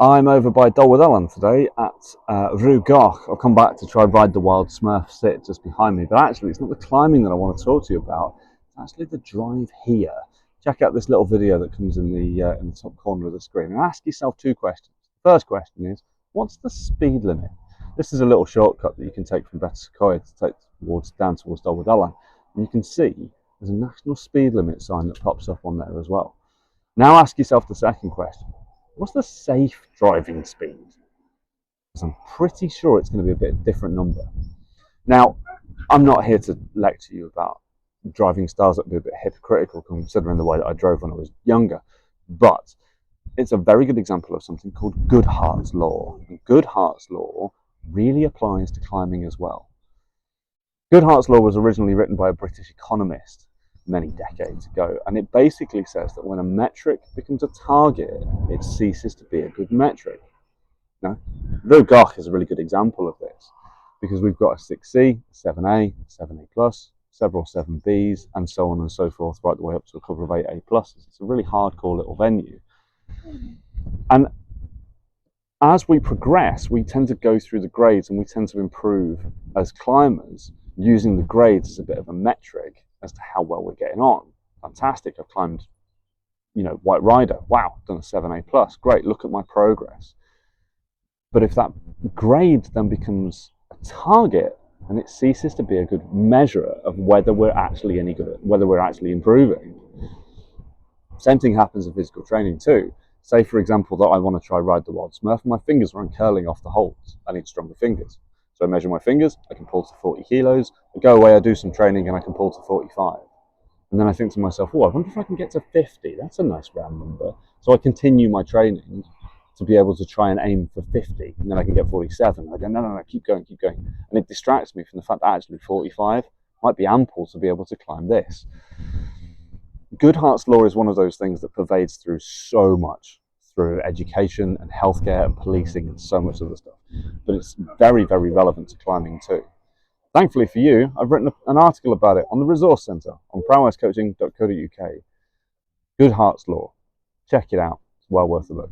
I'm over by Dolwood Ellen today at Rue Goch. I've come back to try ride the Wild Smurf sit just behind me, but actually it's not the climbing that I want to talk to you about, it's actually the drive here. Check out this little video that comes in the top corner of the screen and ask yourself two questions. The first question is, what's the speed limit? This is a little shortcut that you can take from Betws-y-Coed to take down towards Dolwood Ellen. And you can see there's a national speed limit sign that pops up on there as well. Now ask yourself the second question. What's the safe driving speed? Because I'm pretty sure it's going to be a bit different number. Now, I'm not here to lecture you about driving styles that would be a bit hypocritical considering the way that I drove when I was younger, but it's a very good example of something called Goodhart's Law. And Goodhart's Law really applies to climbing as well. Goodhart's Law was originally written by a British economist many decades ago, and it basically says that when a metric becomes a target, it ceases to be a good metric. Now, Rue Goch is a really good example of this because we've got a 6C, a 7A, 7A+, several 7Bs, and so on and so forth, right the way up to a couple of 8A+. It's a really hardcore little venue. And as we progress, we tend to go through the grades and we tend to improve as climbers using the grades as a bit of a metric as to how well we're getting on. Fantastic, I've climbed, White Rider. Wow, done a 7A+. Great, look at my progress. But if that grade then becomes a target, then it ceases to be a good measure of whether we're actually any good, whether we're actually improving. Same thing happens in physical training too. Say, for example, that I want to try ride the Wild Smurf, and my fingers are uncurling off the holds. I need stronger fingers. So I measure my fingers, I can pull to 40 kilos, I go away, I do some training, and I can pull to 45. And then I think to myself, I wonder if I can get to 50. That's a nice round number. So I continue my training to be able to try and aim for 50, and then I can get 47. I go, no, keep going. And it distracts me from the fact that actually 45 might be ample to be able to climb this. Goodhart's Law is one of those things that pervades through so much, through education and healthcare and policing and so much other stuff. But it's very, very relevant to climbing too. Thankfully for you, I've written an article about it on the Resource Centre on prowesscoaching.co.uk. Goodhart's Law. Check it out. It's well worth a look.